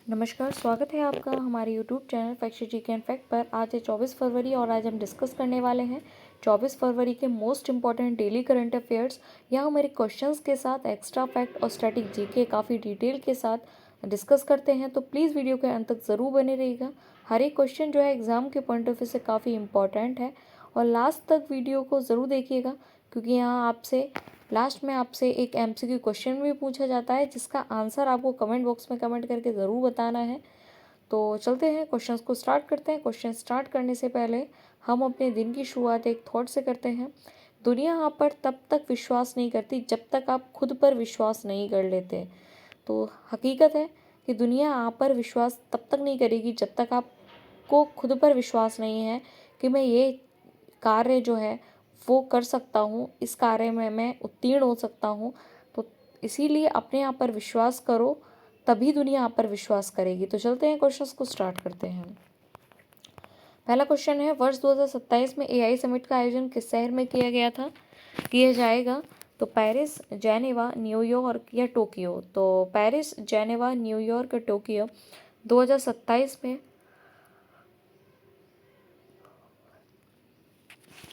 नमस्कार, स्वागत है आपका हमारे YouTube channel fact GK and fact पर। आज है 24 फरवरी और आज हम डिस्कस करने वाले हैं 24 फरवरी के most important daily current affairs. यहाँ मेरे क्वेश्चंस के साथ एक्स्ट्रा फैक्ट और स्टैटिक जीके काफ़ी डिटेल के साथ डिस्कस करते हैं, तो प्लीज़ वीडियो के अंत तक ज़रूर बने रहिएगा। हर एक क्वेश्चन जो है एग्ज़ाम के पॉइंट ऑफ व्यू से काफ़ी इंपॉर्टेंट है और लास्ट तक वीडियो को ज़रूर देखिएगा, क्योंकि यहाँ आपसे लास्ट में आपसे एक एमसीक्यू क्वेश्चन भी पूछा जाता है जिसका आंसर आपको कमेंट बॉक्स में कमेंट करके ज़रूर बताना है। तो चलते हैं क्वेश्चंस को स्टार्ट करते हैं। क्वेश्चन स्टार्ट करने से पहले हम अपने दिन की शुरुआत एक थॉट से करते हैं। दुनिया आप पर तब तक विश्वास नहीं करती जब तक आप खुद पर विश्वास नहीं कर लेते। तो हकीकत है कि दुनिया आप पर विश्वास तब तक नहीं करेगी जब तक आपको खुद पर विश्वास नहीं है कि मैं ये कार्य जो है वो कर सकता हूँ, इस कार्य में मैं उत्तीर्ण हो सकता हूँ। तो इसीलिए अपने आप पर विश्वास करो, तभी दुनिया आप पर विश्वास करेगी। तो चलते हैं क्वेश्चंस को स्टार्ट करते हैं। पहला क्वेश्चन है, वर्ष 2027 में एआई समिट का आयोजन किस शहर में किया जाएगा? तो पेरिस, जेनेवा, न्यूयॉर्क या टोक्यो? तो पेरिस, जेनेवा, न्यूयॉर्क, टोक्यो 2027 में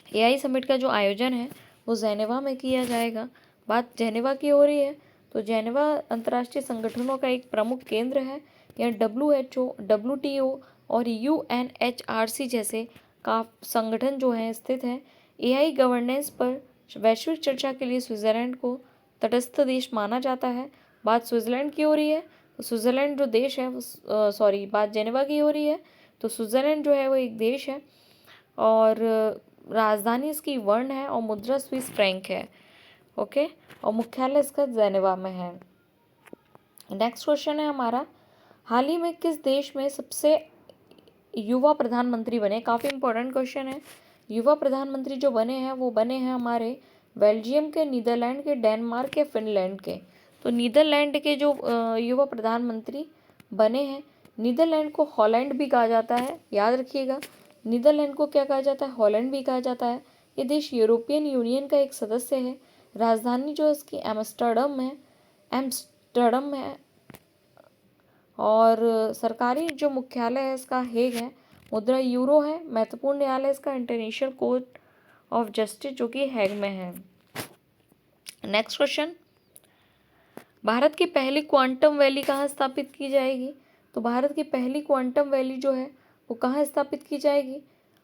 एआई समिट का जो आयोजन है वो जेनेवा में किया जाएगा। बात जेनेवा की हो रही है तो जेनेवा अंतर्राष्ट्रीय संगठनों का एक प्रमुख केंद्र है। यह WHO, WTO और UNHRC जैसे का संगठन जो है स्थित है। एआई गवर्नेंस पर वैश्विक चर्चा के लिए स्विट्जरलैंड को तटस्थ देश माना जाता है। बात स्विट्जरलैंड की हो रही है तो स्विट्जरलैंड जो देश है बात जेनेवा की हो रही है तो स्विट्जरलैंड जो है वो एक देश है और राजधानी इसकी बर्न है और मुद्रा स्विस फ्रैंक है। ओके, और मुख्यालय इसका जेनेवा में है। नेक्स्ट क्वेश्चन है हमारा, हाल ही में किस देश में सबसे युवा प्रधानमंत्री बने? काफ़ी इंपॉर्टेंट क्वेश्चन है। युवा प्रधानमंत्री जो बने हैं वो बने हैं हमारे बेल्जियम के, नीदरलैंड के, डेनमार्क के, फिनलैंड के। तो नीदरलैंड के जो युवा प्रधानमंत्री बने हैं, नीदरलैंड को हॉलैंड भी कहा जाता है, याद रखिएगा। नीदरलैंड को क्या कहा जाता है? हॉलैंड भी कहा जाता है। ये देश यूरोपियन यूनियन का एक सदस्य है। राजधानी जो है इसकी एम्स्टर्डम है और सरकारी जो मुख्यालय है इसका हेग है। मुद्रा यूरो है। महत्वपूर्ण न्यायालय इसका इंटरनेशनल कोर्ट ऑफ जस्टिस जो कि हेग में है। नेक्स्ट क्वेश्चन, भारत की पहली क्वांटम वैली कहाँ स्थापित की जाएगी? तो भारत की पहली क्वांटम वैली जो है वो कहाँ स्थापित की जाएगी?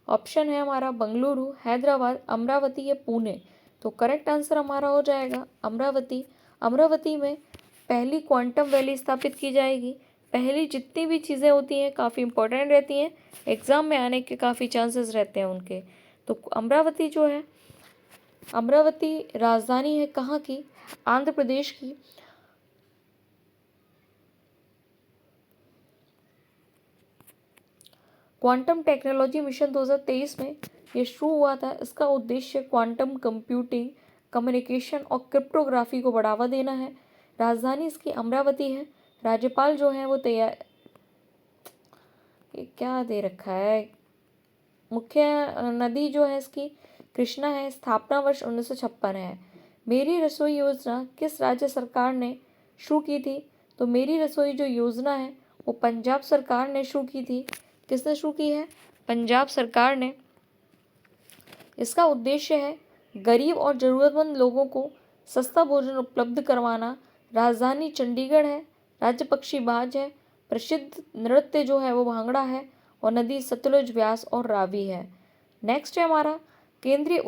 ऑप्शन है हमारा बंगलुरु, हैदराबाद, अमरावती या पुणे। तो करेक्ट आंसर हमारा हो जाएगा अमरावती। अमरावती में पहली क्वांटम वैली स्थापित की जाएगी। पहली जितनी भी चीज़ें होती हैं काफ़ी इंपॉर्टेंट रहती हैं, एग्ज़ाम में आने के काफ़ी चांसेस रहते हैं उनके। तो अमरावती जो है, अमरावती राजधानी है कहाँ की? आंध्र प्रदेश की। क्वांटम टेक्नोलॉजी मिशन 2023 में ये शुरू हुआ था। इसका उद्देश्य क्वांटम कंप्यूटिंग, कम्युनिकेशन और क्रिप्टोग्राफी को बढ़ावा देना है। राजधानी इसकी अमरावती है। राज्यपाल जो है वो ये क्या दे रखा है? मुख्य नदी जो है इसकी कृष्णा है। स्थापना वर्ष 1956 है। मेरी रसोई योजना किस राज्य सरकार ने शुरू की थी? तो मेरी रसोई जो योजना है वो पंजाब सरकार ने शुरू की थी। किसने शुरू की है? पंजाब सरकार ने। इसका उद्देश्य है गरीब और ज़रूरतमंद लोगों को सस्ता भोजन उपलब्ध करवाना। राजधानी चंडीगढ़ है। राज्य पक्षी बाज है। प्रसिद्ध नृत्य जो है वो भांगड़ा है और नदी सतलुज, व्यास और रावी है। नेक्स्ट है हमारा, केंद्रीय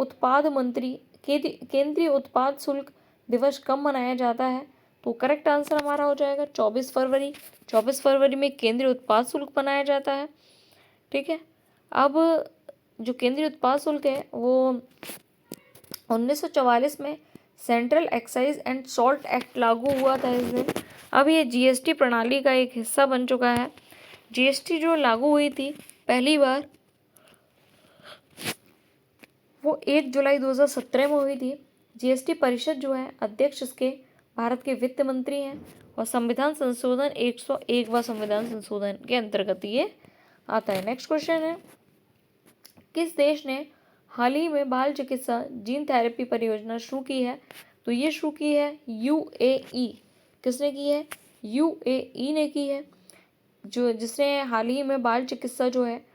उत्पाद शुल्क दिवस कब मनाया जाता है? तो करेक्ट आंसर हमारा हो जाएगा 24 फरवरी। 24 फरवरी में केंद्रीय उत्पाद शुल्क मनाया जाता है। ठीक है, अब जो केंद्रीय उत्पाद शुल्क है वो 1944 में central excise and salt act लागू हुआ था इस दिन। अब ये जीएसटी प्रणाली का एक हिस्सा बन चुका है। जीएसटी जो लागू हुई थी पहली बार वो 1 जुलाई 2017 में हुई थी। जीएसटी परिषद जो है अध्यक्ष इसके भारत के वित्त मंत्री हैं और संविधान संशोधन 101वां संविधान संशोधन के अंतर्गत ये आता है। नेक्स्ट क्वेश्चन है, किस देश ने हाल ही में बाल चिकित्सा जीन थेरेपी परियोजना शुरू की है? तो ये शुरू की है यूएई। किसने की है? यूएई ने की है। जो जिसने हाल ही में बाल चिकित्सा जो है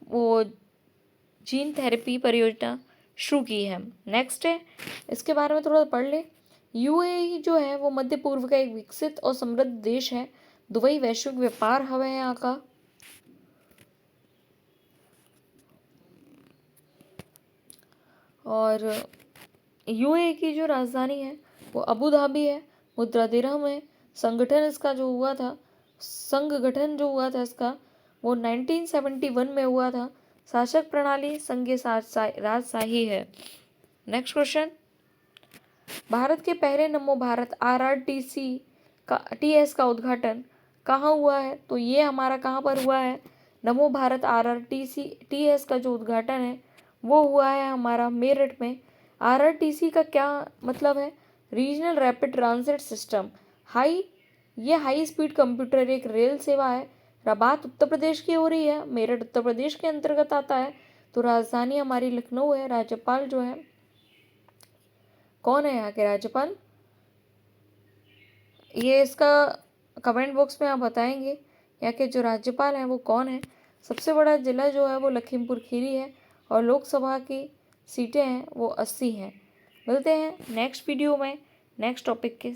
वो जीन थेरेपी परियोजना शुरू की है। नेक्स्ट है, इसके बारे में थोड़ा पढ़ ले। यूएई जो है वो मध्य पूर्व का एक विकसित और समृद्ध देश है। दुबई वैश्विक व्यापार हब है यहाँ का। और यूएई की जो राजधानी है वो अबू धाबी है। मुद्रा दिरहम है। संगठन इसका जो हुआ था, संघ गठन जो हुआ था इसका वो 1971 में हुआ था। शासक प्रणाली संघीय राजशाही है। नेक्स्ट क्वेश्चन, भारत के पहले नमो भारत RRTC का TS का उद्घाटन कहाँ हुआ है? तो ये हमारा कहाँ पर हुआ है? नमो भारत RRTC TS का जो उद्घाटन है वो हुआ है हमारा मेरठ में। RRTC का क्या मतलब है? Regional rapid transit system. ये हाई स्पीड कंप्यूटर एक रेल सेवा है। बात उत्तर प्रदेश की हो रही है, मेरठ उत्तर प्रदेश के अंतर्गत आता है। तो राजधानी हमारी लखनऊ है। राज्यपाल जो है, कौन है यहाँ के राज्यपाल? ये इसका कमेंट बॉक्स में आप बताएंगे यहाँ के जो राज्यपाल हैं वो कौन है। सबसे बड़ा जिला जो है वो लखीमपुर खीरी है और लोकसभा की सीटें हैं वो 80 हैं। मिलते हैं नेक्स्ट वीडियो में नेक्स्ट टॉपिक के